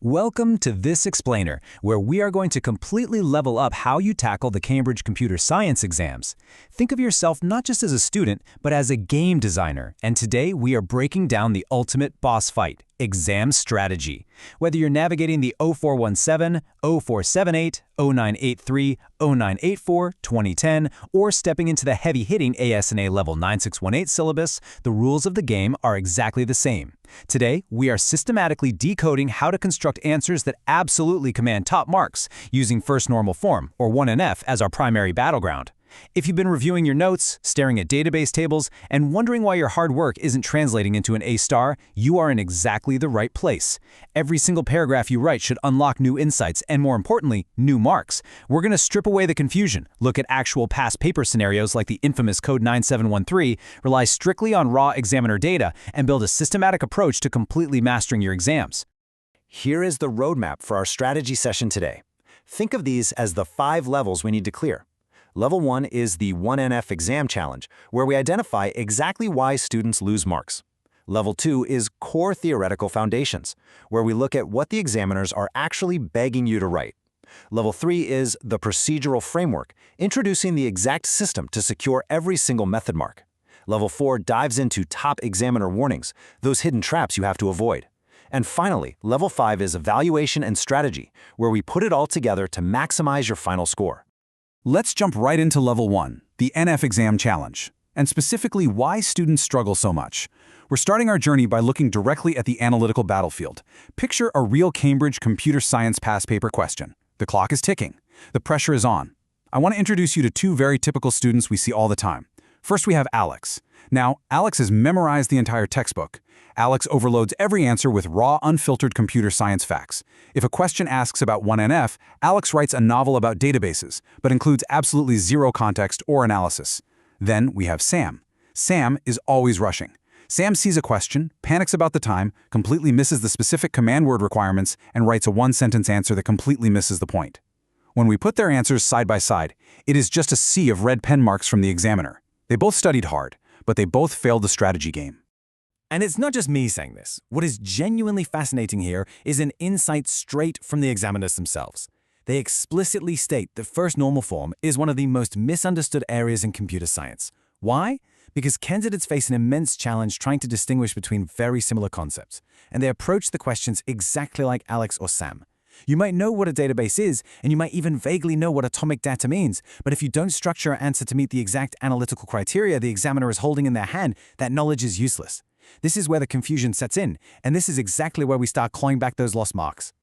Welcome to This Explainer, where we are going to completely level up how you tackle the Cambridge Computer Science exams. Think of yourself not just as a student, but as a game designer, and today we are breaking down the ultimate boss fight, exam strategy. Whether you're navigating the 0417, 0478, 0983, 0984, 2010, or stepping into the heavy-hitting ASNA Level 9618 syllabus, the rules of the game are exactly the same. Today, we are systematically decoding how to construct answers that absolutely command top marks, using first normal form, or 1NF, as our primary battleground. If you've been reviewing your notes, staring at database tables, and wondering why your hard work isn't translating into an A-star, you are in exactly the right place. Every single paragraph you write should unlock new insights and, more importantly, new marks. We're going to strip away the confusion, look at actual past paper scenarios like the infamous Code 9713, rely strictly on raw examiner data, and build a systematic approach to completely mastering your exams. Here is the roadmap for our strategy session today. Think of these as the 5 levels we need to clear. Level 1 is the 1NF exam challenge, where we identify exactly why students lose marks. Level 2 is core theoretical foundations, where we look at what the examiners are actually begging you to write. Level 3 is the procedural framework, introducing the exact system to secure every single method mark. Level 4 dives into top examiner warnings, those hidden traps you have to avoid. And finally, Level 5 is evaluation and strategy, where we put it all together to maximize your final score. Let's jump right into Level 1, the NF exam challenge, and specifically why students struggle so much. We're starting our journey by looking directly at the analytical battlefield. Picture a real Cambridge computer science past paper question. The clock is ticking. The pressure is on. I want to introduce you to 2 very typical students we see all the time. First, we have Alex. Now, Alex has memorized the entire textbook. Alex overloads every answer with raw, unfiltered computer science facts. If a question asks about 1NF, Alex writes a novel about databases, but includes absolutely zero context or analysis. Then we have Sam. Sam is always rushing. Sam sees a question, panics about the time, completely misses the specific command word requirements, and writes a 1-sentence answer that completely misses the point. When we put their answers side by side, it is just a sea of red pen marks from the examiner. They both studied hard, but they both failed the strategy game. And it's not just me saying this. What is genuinely fascinating here is an insight straight from the examiners themselves. They explicitly state that first normal form is one of the most misunderstood areas in computer science. Why? Because candidates face an immense challenge trying to distinguish between very similar concepts, and they approach the questions exactly like Alex or Sam. You might know what a database is, and you might even vaguely know what atomic data means, but if you don't structure an answer to meet the exact analytical criteria the examiner is holding in their hand, that knowledge is useless. This is where the confusion sets in, and this is exactly where we start clawing back those lost marks.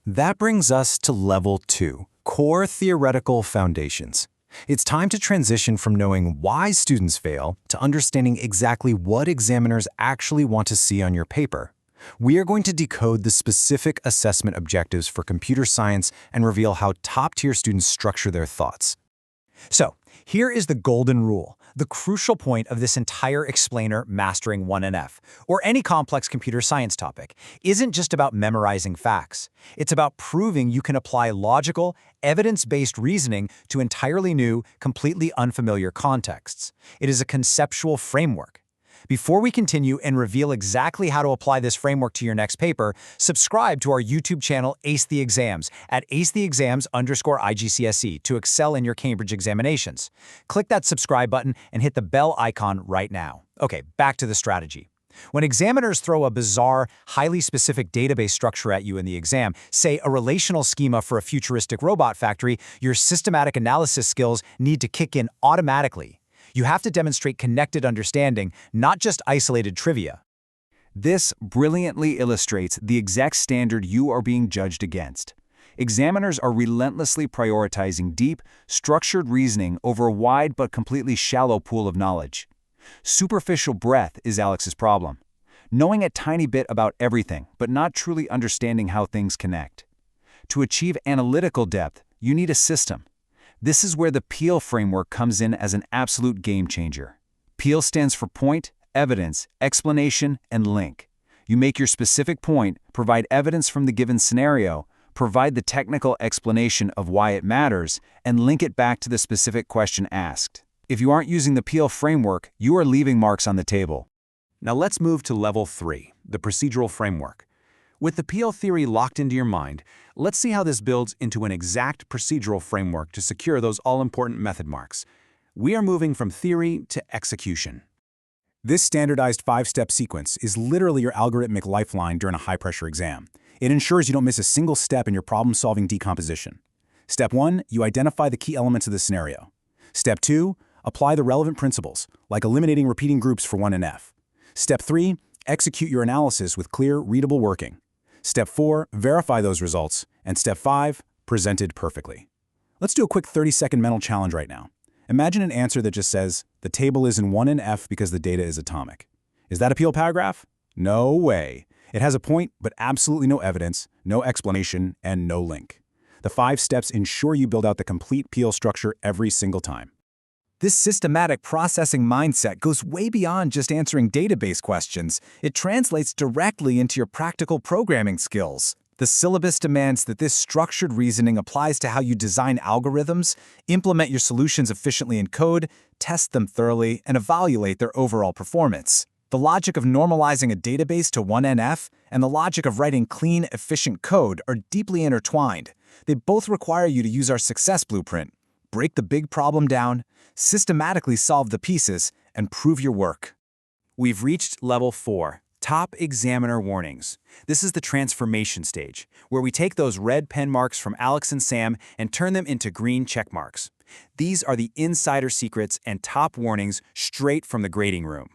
That brings us to Level 2, core theoretical foundations. It's time to transition from knowing why students fail to understanding exactly what examiners actually want to see on your paper. We are going to decode the specific assessment objectives for computer science and reveal how top-tier students structure their thoughts. So, here is the golden rule, the crucial point of this entire explainer mastering 1NF, or any complex computer science topic, isn't just about memorizing facts. It's about proving you can apply logical, evidence-based reasoning to entirely new, completely unfamiliar contexts. It is a conceptual framework. Before we continue and reveal exactly how to apply this framework to your next paper, subscribe to our YouTube channel Ace the Exams at acetheexams_IGCSE to excel in your Cambridge examinations. Click that subscribe button and hit the bell icon right now. Okay, back to the strategy. When examiners throw a bizarre, highly specific database structure at you in the exam, say a relational schema for a futuristic robot factory, your systematic analysis skills need to kick in automatically. You have to demonstrate connected understanding, not just isolated trivia. This brilliantly illustrates the exact standard you are being judged against. Examiners are relentlessly prioritizing deep, structured reasoning over a wide but completely shallow pool of knowledge. Superficial breadth is Alex's problem. Knowing a tiny bit about everything, but not truly understanding how things connect. To achieve analytical depth, you need a system. This is where the PEEL framework comes in as an absolute game changer. PEEL stands for point, evidence, explanation, and link. You make your specific point, provide evidence from the given scenario, provide the technical explanation of why it matters, and link it back to the specific question asked. If you aren't using the PEEL framework, you are leaving marks on the table. Now let's move to Level 3, the procedural framework. With the PL theory locked into your mind, let's see how this builds into an exact procedural framework to secure those all-important method marks. We are moving from theory to execution. This standardized 5-step sequence is literally your algorithmic lifeline during a high-pressure exam. It ensures you don't miss a single step in your problem-solving decomposition. Step 1, you identify the key elements of the scenario. Step 2, apply the relevant principles, like eliminating repeating groups for 1NF. Step 3, execute your analysis with clear, readable working. Step 4, verify those results. And Step 5, presented perfectly. Let's do a quick 30-second mental challenge right now. Imagine an answer that just says, the table is in 1NF because the data is atomic. Is that a PL paragraph? No way. It has a point, but absolutely no evidence, no explanation, and no link. The 5 steps ensure you build out the complete PL structure every single time. This systematic processing mindset goes way beyond just answering database questions. It translates directly into your practical programming skills. The syllabus demands that this structured reasoning applies to how you design algorithms, implement your solutions efficiently in code, test them thoroughly, and evaluate their overall performance. The logic of normalizing a database to 1NF and the logic of writing clean, efficient code are deeply intertwined. They both require you to use our success blueprint. Break the big problem down, systematically solve the pieces, and prove your work. We've reached level 4, top examiner warnings. This is the transformation stage, where we take those red pen marks from Alex and Sam and turn them into green check marks. These are the insider secrets and top warnings straight from the grading room.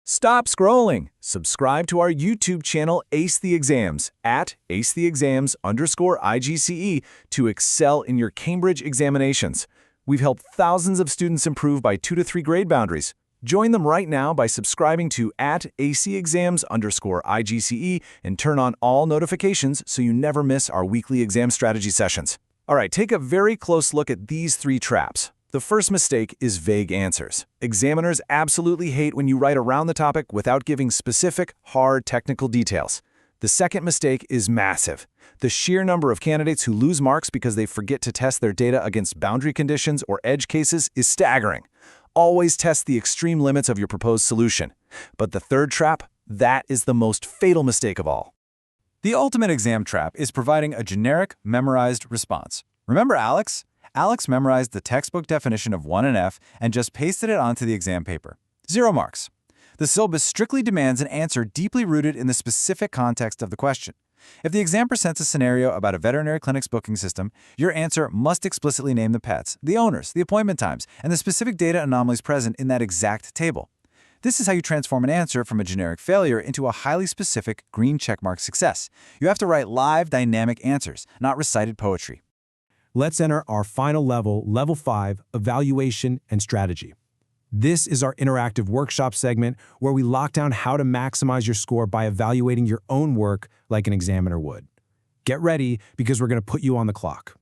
Stop scrolling. Subscribe to our YouTube channel Ace the Exams at acetheexams_IGCE to excel in your Cambridge examinations. We've helped thousands of students improve by 2 to 3 grade boundaries. Join them right now by subscribing to at aceexams_IGCE and turn on all notifications so you never miss our weekly exam strategy sessions. All right, take a very close look at these 3 traps. The first mistake is vague answers. Examiners absolutely hate when you write around the topic without giving specific, hard technical details. The second mistake is massive. The sheer number of candidates who lose marks because they forget to test their data against boundary conditions or edge cases is staggering. Always test the extreme limits of your proposed solution. But the third trap, that is the most fatal mistake of all. The ultimate exam trap is providing a generic, memorized response. Remember Alex? Alex memorized the textbook definition of 1NF and just pasted it onto the exam paper. 0 marks. The syllabus strictly demands an answer deeply rooted in the specific context of the question. If the exam presents a scenario about a veterinary clinic's booking system, your answer must explicitly name the pets, the owners, the appointment times, and the specific data anomalies present in that exact table. This is how you transform an answer from a generic failure into a highly specific green checkmark success. You have to write live, dynamic answers, not recited poetry. Let's enter our final level, level 5, evaluation and strategy. This is our interactive workshop segment where we lock down how to maximize your score by evaluating your own work like an examiner would. Get ready because we're going to put you on the clock.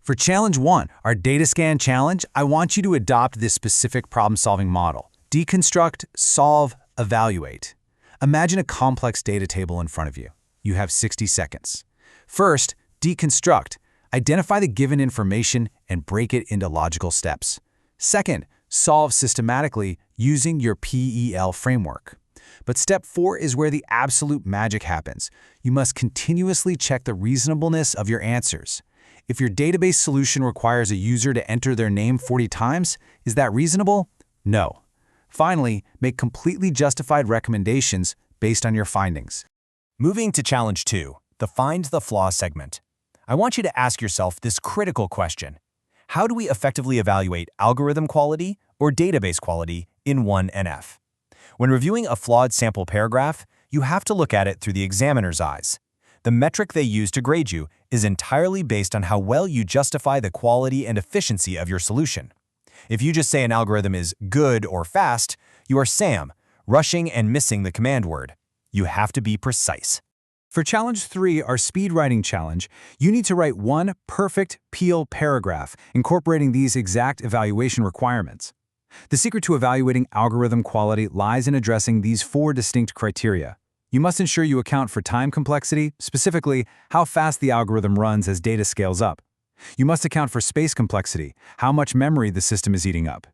For Challenge 1, our data scan challenge, I want you to adopt this specific problem-solving model. Deconstruct, solve, evaluate. Imagine a complex data table in front of you. You have 60 seconds. First, deconstruct. Identify the given information and break it into logical steps. Second, solve systematically using your PEL framework. But step 4 is where the absolute magic happens. You must continuously check the reasonableness of your answers. If your database solution requires a user to enter their name 40 times, is that reasonable? No. Finally, make completely justified recommendations based on your findings. Moving to Challenge 2, the Find the Flaw segment. I want you to ask yourself this critical question. How do we effectively evaluate algorithm quality or database quality in 1NF? When reviewing a flawed sample paragraph, you have to look at it through the examiner's eyes. The metric they use to grade you is entirely based on how well you justify the quality and efficiency of your solution. If you just say an algorithm is good or fast, you are Sam, rushing and missing the command word. You have to be precise. For Challenge 3, our speed writing challenge, you need to write one perfect PEL paragraph, incorporating these exact evaluation requirements. The secret to evaluating algorithm quality lies in addressing these 4 distinct criteria. You must ensure you account for time complexity, specifically how fast the algorithm runs as data scales up. You must account for space complexity, how much memory the system is eating up.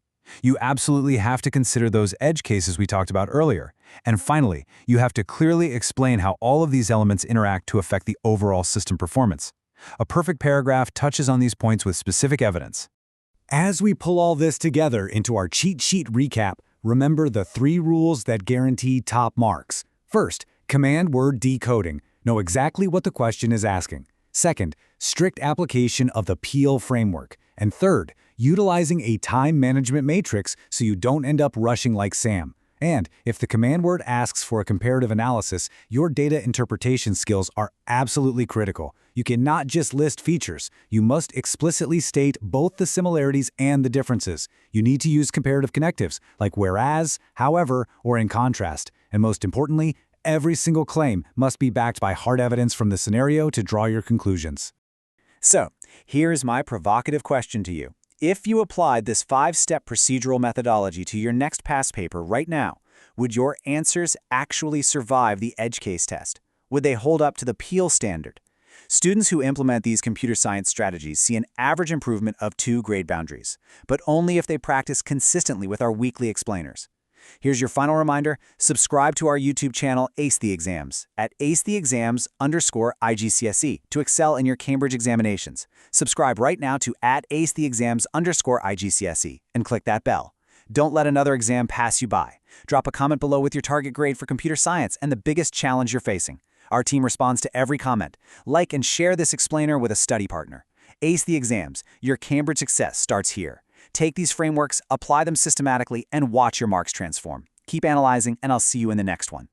You absolutely have to consider those edge cases we talked about earlier. And finally, you have to clearly explain how all of these elements interact to affect the overall system performance. A perfect paragraph touches on these points with specific evidence. As we pull all this together into our cheat sheet recap, remember the 3 rules that guarantee top marks. First, command word decoding. Know exactly what the question is asking. Second, strict application of the Peel framework. And third, utilizing a time management matrix so you don't end up rushing like Sam. And if the command word asks for a comparative analysis, your data interpretation skills are absolutely critical. You cannot just list features. You must explicitly state both the similarities and the differences. You need to use comparative connectives, like whereas, however, or in contrast. And most importantly, every single claim must be backed by hard evidence from the scenario to draw your conclusions. So, here's my provocative question to you. If you applied this 5-step procedural methodology to your next past paper right now, would your answers actually survive the edge case test? Would they hold up to the Peel standard? Students who implement these computer science strategies see an average improvement of 2 grade boundaries, but only if they practice consistently with our weekly explainers. Here's your final reminder: subscribe to our YouTube channel Ace the Exams at acetheexams_IGCSE to excel in your Cambridge examinations. Subscribe right now to @acetheexams_IGCSE and click that bell. Don't let another exam pass you by. Drop a comment below with your target grade for computer science and the biggest challenge you're facing. Our team responds to every comment. Like and share this explainer with a study partner. Ace the Exams, your Cambridge success starts here. Take these frameworks, apply them systematically, and watch your marks transform. Keep analyzing, and I'll see you in the next one.